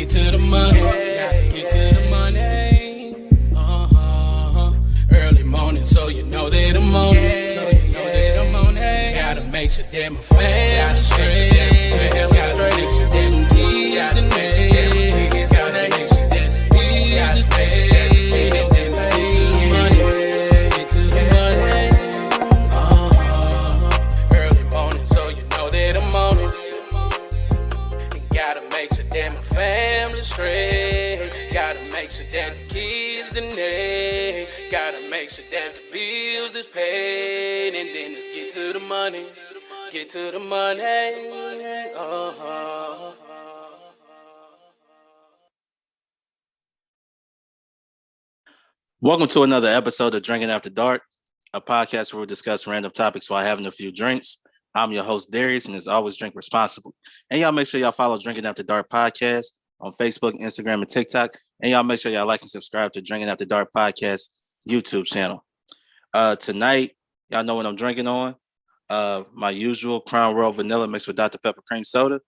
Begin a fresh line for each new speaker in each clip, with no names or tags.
get to the money. Gotta get to the money. Early morning, so you know that I'm on it. So you know that I'm on it. Gotta make sure that my family straight. Gotta make sure that the kids and me. Gotta make sure that the bills is paid. And then let's get to the money. Get to the money. Early morning, so you know that I'm on it. And gotta make sure that my family straight. Gotta make sure that the kids and they. Gotta make sure that the bills is paid. And then let's get to the money. Get to the money.
Welcome to another episode of Drinking After Dark, a podcast where we discuss random topics while having a few drinks. I'm your host, Darius, and as always, drink responsibly. And y'all make sure y'all follow Drinking After Dark podcast on Facebook, Instagram, and TikTok. And y'all make sure y'all like and subscribe to Drinking After Dark podcast YouTube channel. Tonight, y'all know what I'm drinking on. My usual Crown Royal Vanilla mixed with Dr. Pepper Cream Soda.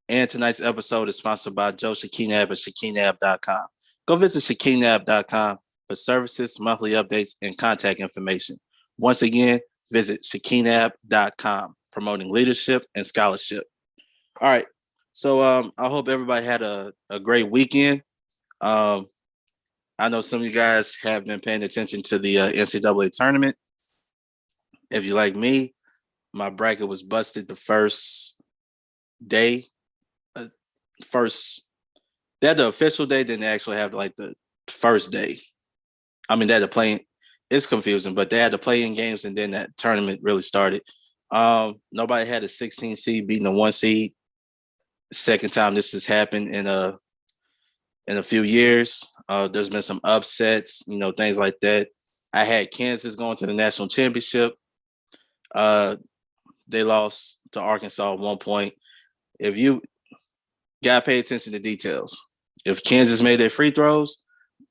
And tonight's episode is sponsored by Joe Shakinab at shakinab.com. Go visit shakinab.com for services, monthly updates, and contact information. Once again, visit shakinab.com, promoting leadership and scholarship. All right. So I hope everybody had a great weekend. I know some of you guys have been paying attention to the NCAA tournament. If you like me, my bracket was busted the first day. They had the official day, then they actually have like the first day. I mean, they had to play. It's confusing, but they had to play in games, and then that tournament really started. Nobody had a 16 seed beating a 1 seed. Second time this has happened in a few years. There's been some upsets, things like that. I had Kansas going to the national championship. They lost to Arkansas at one point. If you gotta pay attention to details, if Kansas made their free throws,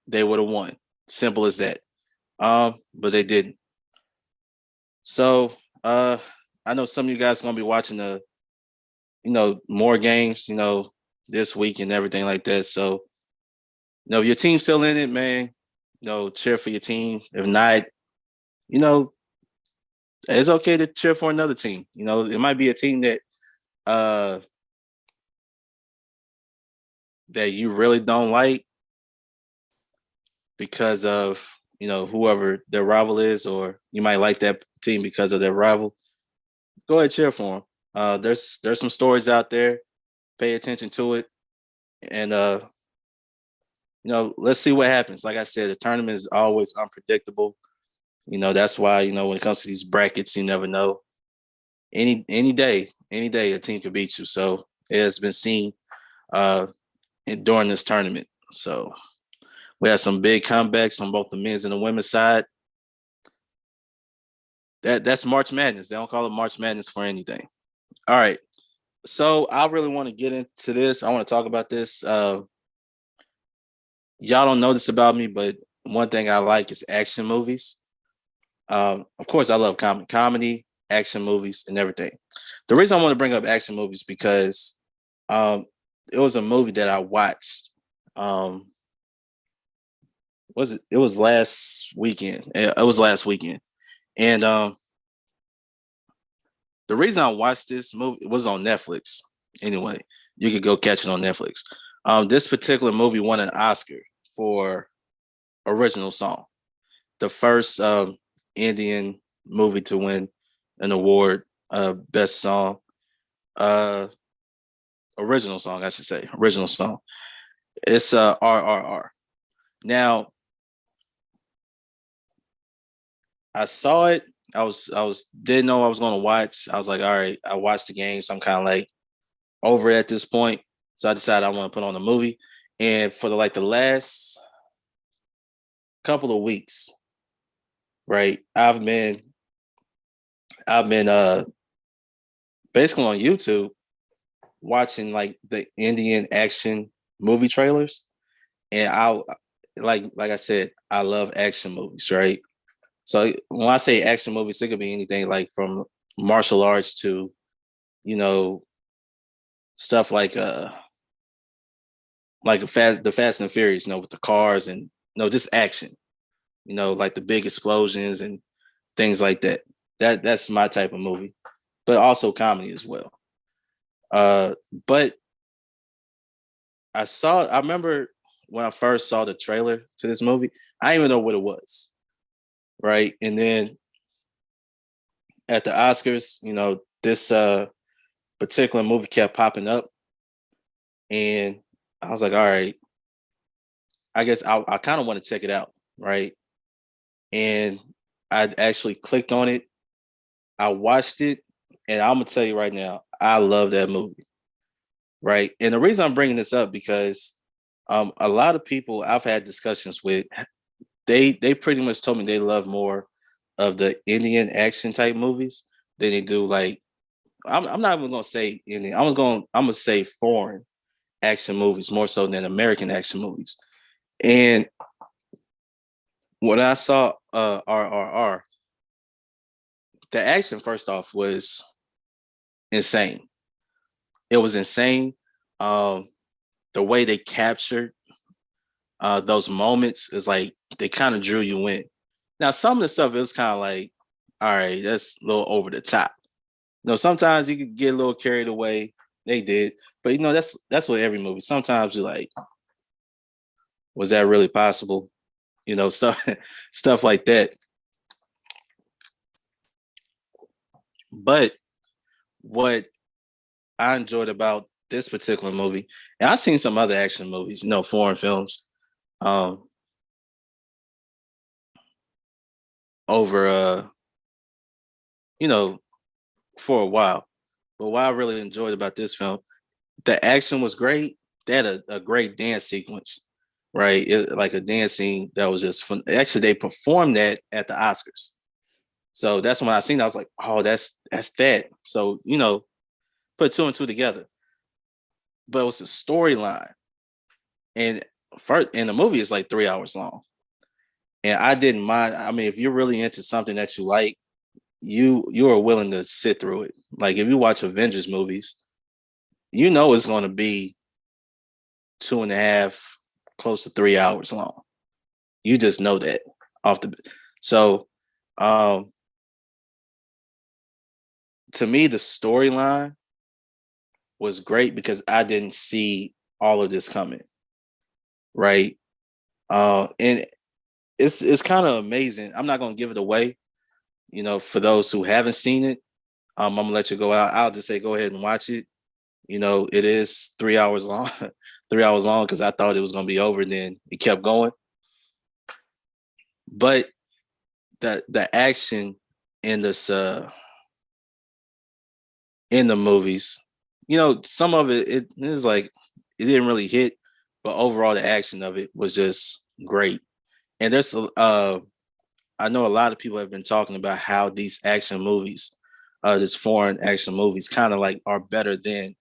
they would have won. Simple as that. But they didn't. So I know some of you guys are gonna be watching more games, this week and everything like that. So, if your team's still in it, man, cheer for your team. If not, it's okay to cheer for another team. It might be a team that that you really don't like because of whoever their rival is, or you might like that team because of their rival. Go ahead, cheer for them. There's some stories out there. Pay attention to it, and let's see what happens. Like I said, the tournament is always unpredictable. That's why when it comes to these brackets, you never know. Any day, a team could beat you. So it has been seen during this tournament. So we had some big comebacks on both the men's and the women's side. That's March Madness. They don't call it March Madness for anything. All right. So I really want to get into this. I want to talk about this. Y'all don't know this about me, but one thing I like is action movies. Of course, I love comedy, action movies, and everything. The reason I want to bring up action movies because it was a movie that I watched. It was last weekend. It was last weekend. And the reason I watched this movie was on Netflix. Anyway, you could go catch it on Netflix. This particular movie won an Oscar for original song. The first Indian movie to win an award, best song. Original song, I should say. Original song. It's RRR. Now, I saw it. I didn't know I was going to watch. I was like, all right, I watched the game, so I'm kind of like over it at this point. So I decided I want to put on a movie. And for the last couple of weeks, right, I've been basically on YouTube watching like the Indian action movie trailers. And I like I said, I love action movies, right? So when I say action movies, it could be anything like from martial arts to, stuff like like the Fast and the Furious, with the cars and just action, like the big explosions and things like that. That's my type of movie, but also comedy as well. But I remember when I first saw the trailer to this movie, I didn't even know what it was. Right. And then at the Oscars, this particular movie kept popping up. And I was like, all right, I guess I kind of want to check it out. Right. And I actually clicked on it. I watched it. And I'm going to tell you right now, I love that movie. Right. And the reason I'm bringing this up because a lot of people I've had discussions with, they pretty much told me they love more of the Indian action type movies than they do like I'm not even gonna say Indian. I'm gonna say foreign action movies more so than American action movies. And when I saw RRR, the action first off was insane. It was insane. The way they captured those moments is like they kind of drew you in. Now, some of the stuff is kind of like, all right, that's a little over the top. Sometimes you could get a little carried away. They did, but that's what every movie. Sometimes you're like, was that really possible? Stuff like that. But what I enjoyed about this particular movie, and I've seen some other action movies, foreign films, over for a while. But what I really enjoyed about this film, the action was great. They had a great dance sequence, right? Like a dance scene that was just fun. Actually, they performed that at the Oscars. So that's when I seen it. I was like, oh, that's that. So, put two and two together. But it was the storyline. And the movie is like 3 hours long. And I didn't mind. I mean, if you're really into something that you like, you are willing to sit through it. Like if you watch Avengers movies, it's going to be 2.5, close to 3 hours long. You just know that off the. So, to me, the storyline was great because I didn't see all of this coming. Right. And it's kind of amazing. I'm not going to give it away. For those who haven't seen it, I'm gonna let you go out. I'll just say go ahead and watch it. It is 3 hours long, 3 hours long because I thought it was gonna be over, and then it kept going. But the action in this in the movies, some of it is like it didn't really hit, but overall the action of it was just great. And there's I know a lot of people have been talking about how these action movies, these foreign action movies, kind of like are better than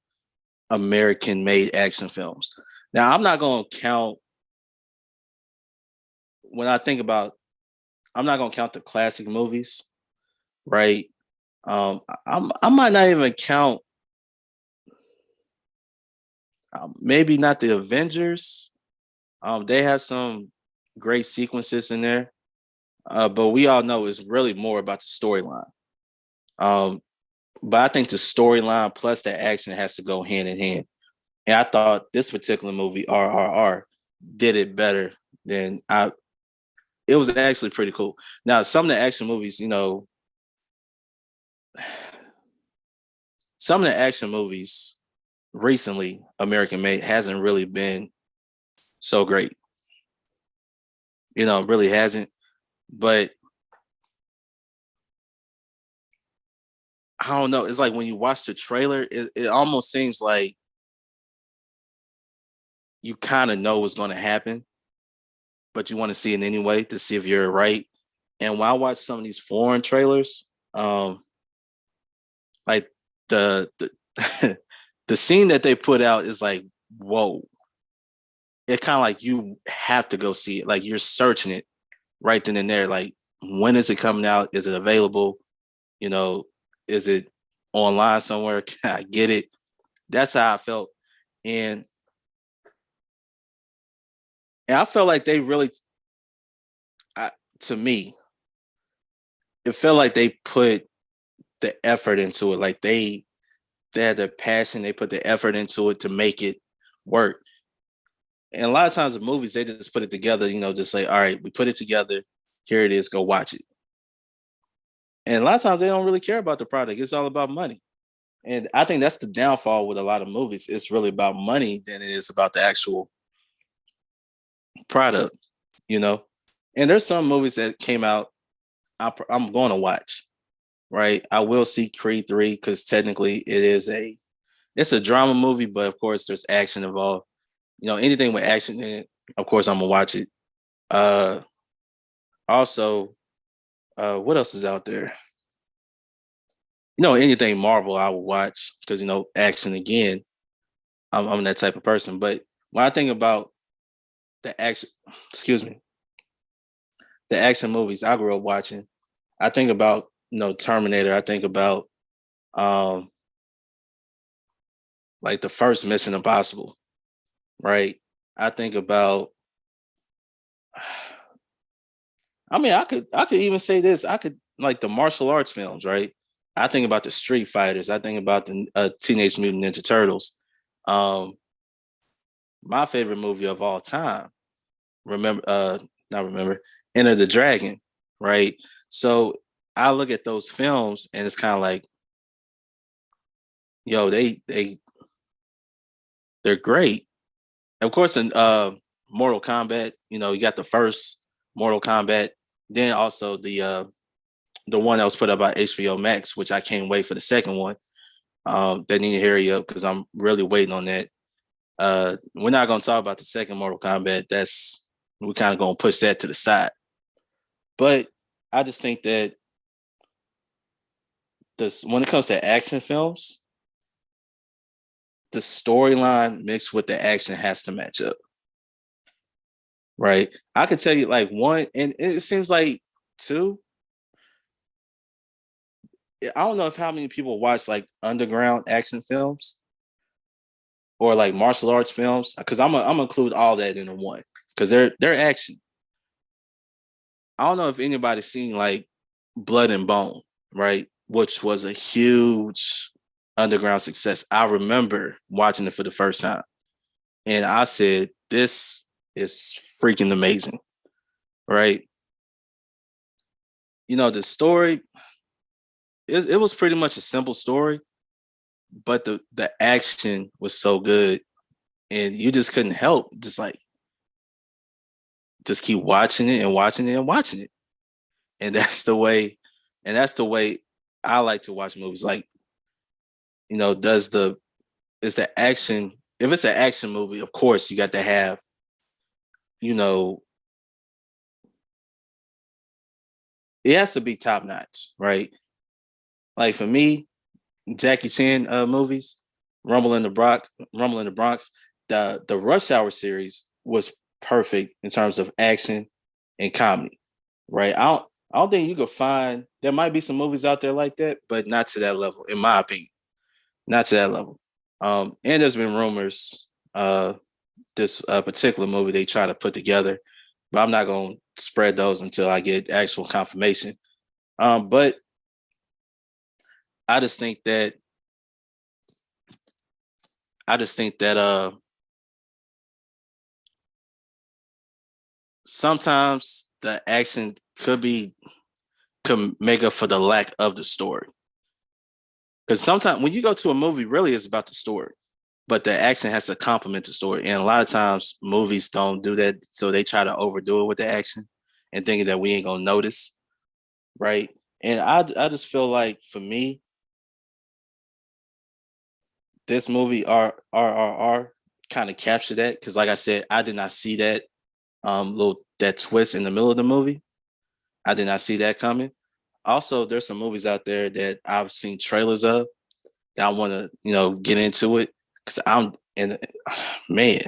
American-made action films. Now, I'm not going to count when I think about. I'm not going to count the classic movies, right? I might not even count. Maybe not the Avengers. They have some great sequences in there. But we all know it's really more about the storyline. But I think the storyline plus the action has to go hand in hand. And I thought this particular movie, RRR, did it better than I. It was actually pretty cool. Now, some of the action movies, some of the action movies recently, American made, hasn't really been so great. Really hasn't. But I don't know. It's like when you watch the trailer, it almost seems like you kind of know what's going to happen, but you want to see it anyway to see if you're right. And when I watch some of these foreign trailers, like the the scene that they put out is like, whoa. It's kind of like you have to go see it. Like you're searching it right then and there. Like, when is it coming out? Is it available? Is it online somewhere? Can I get it? That's how I felt. And And I felt like they really, I, to me, it felt like they put the effort into it. Like they had the passion, they put the effort into it to make it work. And a lot of times the movies, they just put it together, just say, all right, we put it together. Here it is, go watch it. And a lot of times they don't really care about the product. It's all about money. And I think that's the downfall with a lot of movies. It's really about money than it is about the actual product, you know? And there's some movies that came out I'm going to watch, right? I will see Creed 3 because technically it's a drama movie, but of course there's action involved. Anything with action in it, of course I'm gonna watch it. Uh also, what else is out there? Anything Marvel I will watch because action again. I'm that type of person. But when I think about the action, excuse me, the action movies I grew up watching, I think about Terminator. I think about um like the first Mission Impossible, right? I think about. I mean, I could even say this. I could like the martial arts films, right? I think about the Street Fighters. I think about the Teenage Mutant Ninja Turtles. Um, my favorite movie of all time. Remember, not remember, Enter the Dragon, right? So I look at those films and it's kind of like, yo, they're great. Of course, in Mortal Kombat, you got the first Mortal Kombat, then also the one that was put up by HBO Max, which I can't wait for the second one. They need to hurry up because I'm really waiting on that. We're not gonna talk about the second Mortal Kombat. We're kind of gonna push that to the side. But I just think that this when it comes to action films, the storyline mixed with the action has to match up. Right. I could tell you like one, and it seems like two. I don't know if how many people watch like underground action films or like martial arts films because I'm gonna include all that into one because they're action. I don't know if anybody's seen like Blood and Bone, right? Which was a huge underground success. I remember watching it for the first time, and I said, "This is freaking amazing," right? The story it was pretty much a simple story, but the action was so good, and you just couldn't help just keep watching it and watching it and watching it. And that's the way I like to watch movies. Like, does the is the action if it's an action movie, of course you got to have, you know, it has to be top notch, right? Like for me, Jackie Chan movies, Rumble in the Bronx, the Rush Hour series was perfect in terms of action and comedy, right? I don't think you could find there might be some movies out there like that, but not to that level, in my opinion. Not to that level. And there's been rumors this particular movie they try to put together, but I'm not going to spread those until I get actual confirmation. But I just think that I just think that sometimes the action could make up for the lack of the story. Because sometimes when you go to a movie, really it's about the story, but the action has to complement the story. And a lot of times movies don't do that, so they try to overdo it with the action and thinking that we ain't gonna notice, right? And I just feel like for me, this movie RRR kind of captured that because, like I said, I did not see that little that twist in the middle of the movie. I did not see that coming. Also, there's some movies out there that I've seen trailers of that I want to, get into it because I'm and man,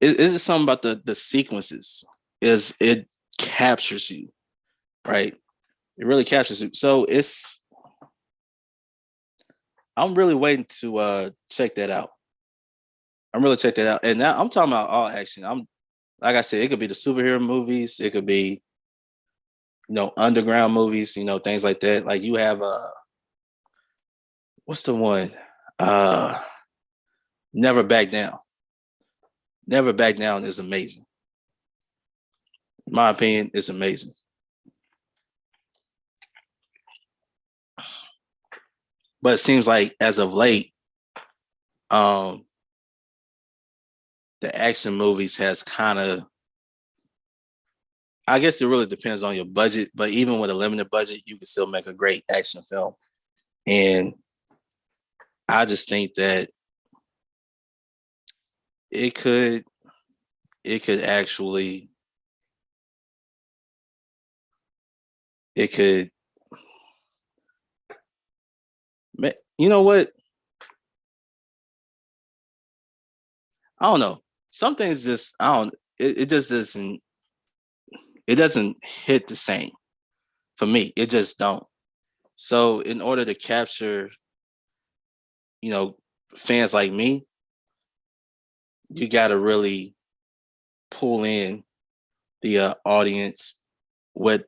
it's just something about the sequences. Is it captures you, right? It really captures you. So I'm really waiting to check that out. I'm really check that out. And now I'm talking about all action. like I said, it could be the superhero movies, it could be, underground movies, things like that. Like you have what's the one? Uh Never Back Down. Never Back Down is amazing. In my opinion, it's amazing. But it seems like as of late, um, the action movies has kind of, I guess it really depends on your budget, but even with a limited budget, you can still make a great action film. And I just think that it could actually, it could, you know what? I don't know. Some things just, I don't, it just doesn't, it doesn't hit the same for me. It just don't. So in order to capture, you know, fans like me, you got to really pull in the audience with,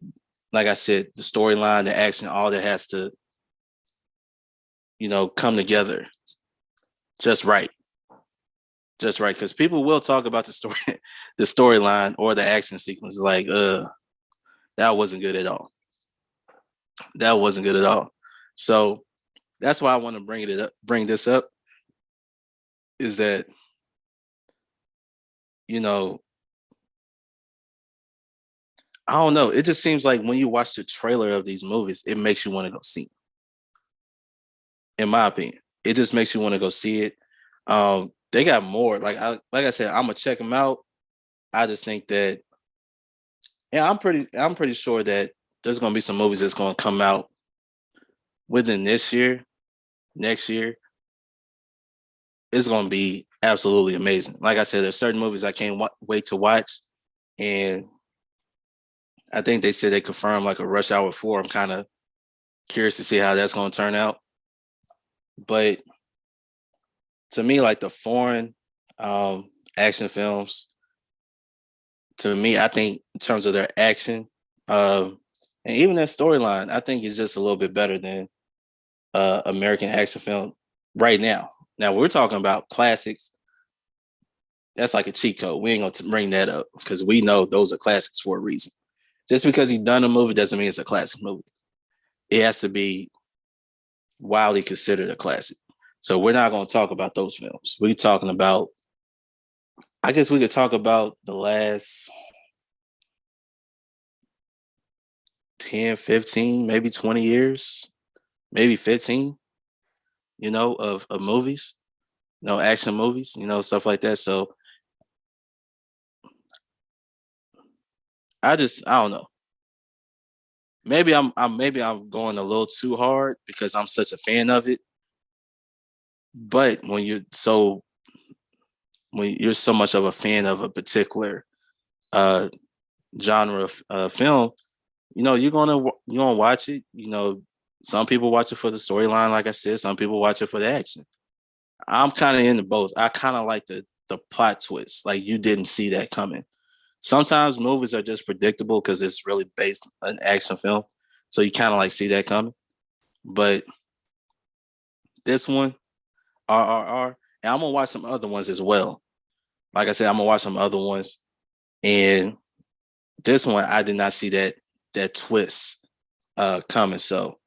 like I said, the storyline, the action, all that has to, come together just right. Just right. Because people will talk about the story, the storyline or the action sequence like, that wasn't good at all. That wasn't good at all. So that's why I want to bring this up is that, you know, I don't know. It just seems like when you watch the trailer of these movies, it makes you want to go see them. In my opinion, it just makes you want to go see it. They got more. Like I said, I'm gonna check them out. I just think that, yeah, I'm pretty sure that there's gonna be some movies that's gonna come out within this year, next year. It's gonna be absolutely amazing. Like I said, there's certain movies I can't wait to watch, and I think they said they confirmed like a Rush Hour 4. I'm kind of curious to see how that's going to turn out. But to me, like the foreign action films, to me, I think in terms of their action and even their storyline, I think it's just a little bit better than American action film right now. Now we're talking about classics. That's like a cheat code. We ain't going to bring that up because we know those are classics for a reason. Just because he's done a movie doesn't mean it's a classic movie. It has to be widely considered a classic. So we're not going to talk about those films. We're talking about, I guess we could talk about the last 10, 15, maybe 20 years, maybe 15, of movies, action movies, stuff like that. So I don't know. Maybe I'm going a little too hard because I'm such a fan of it. But when you're so much of a fan of a particular genre of film, you're gonna watch it. Some people watch it for the storyline, like I said. Some people watch it for the action. I'm kind of into both. I kind of like the plot twist. Like you didn't see that coming. Sometimes movies are just predictable because it's really based on an action film, so you kind of like see that coming. But this one, RRR, and I'm gonna watch some other ones as well. Like I said, I'm gonna watch some other ones, and this one I did not see that twist coming. So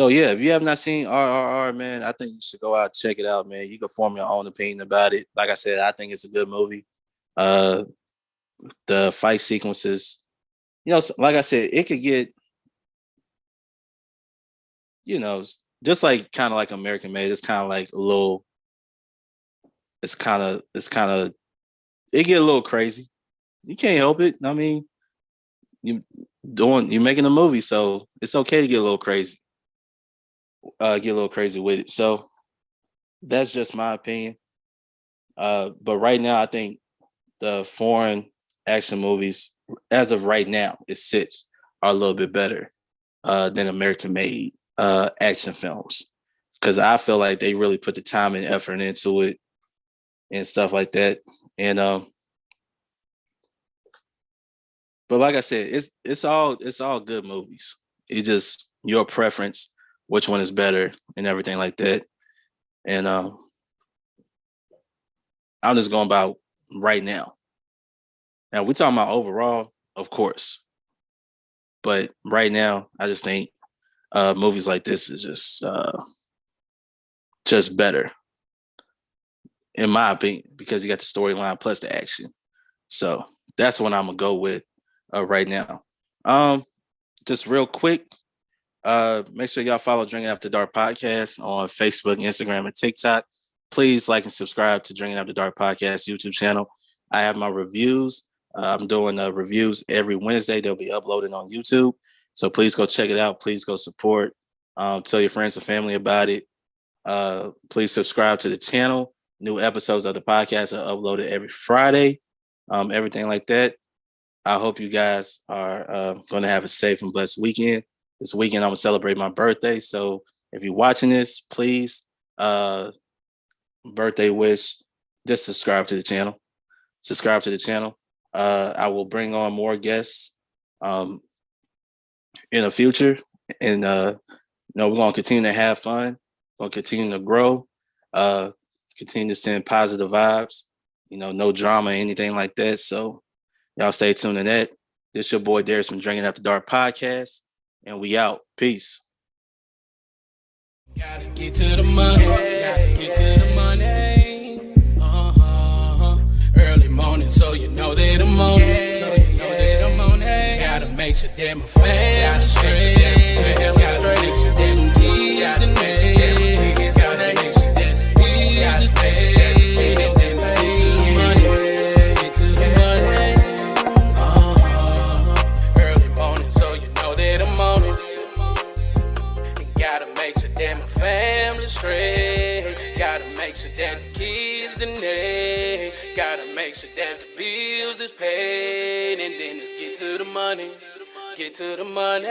yeah, if you have not seen RRR, man, I think you should go out and check it out, man. You can form your own opinion about it. Like I said, I think it's a good movie. The fight sequences, like I said, it could get, just like kind of like American Made. It's kind of like a little. It's kind of it get a little crazy. You can't help it. I mean, you're making a movie, so it's okay to get a little crazy. Get a little crazy with it. So that's just my opinion. But right now, I think the foreign action movies, as of right now, it sits are a little bit better than American made action films. Because I feel like they really put the time and effort into it and stuff like that. And But like I said, it's all good movies. It's just your preference, which one is better, and everything like that. And I'm just going about right now. Now we're talking about overall, of course, but right now, I just think movies like this is just better, in my opinion, because you got the storyline plus the action. So that's what I'm gonna go with right now. Um, just real quick, make sure y'all follow Drinking After Dark podcast on Facebook, Instagram, and TikTok. Please like and subscribe to Drinking After Dark podcast YouTube channel. I have my reviews. I'm doing reviews every Wednesday. They'll be uploaded on YouTube. So please go check it out. Please go support. Tell your friends and family about it. Please subscribe to the channel. New episodes of the podcast are uploaded every Friday. Everything like that. I hope you guys are going to have a safe and blessed weekend. This weekend, I'm going to celebrate my birthday. So if you're watching this, please, birthday wish, just subscribe to the channel. Subscribe to the channel. I will bring on more guests in the future. And, we're going to continue to have fun. We're going to continue to grow. Continue to send positive vibes. No drama, anything like that. So y'all stay tuned to that. This your boy Darius from Drinking After Dark podcast. And we out. Peace.
Gotta get to the money. Gotta get to the money. Early morning, so you know that I'm on it. So you know that I'm on it. Gotta make sure that my family straight. Gotta make sure that the kids and me. Gotta make sure that the bills is paid. And then let's get to the money. Get to the money. Early morning, so you know that I'm on it. And gotta make sure that my family straight. Gotta make sure that the kids and they. Gotta make sure that the bills is paid. And then let's get to the money. Get to the money.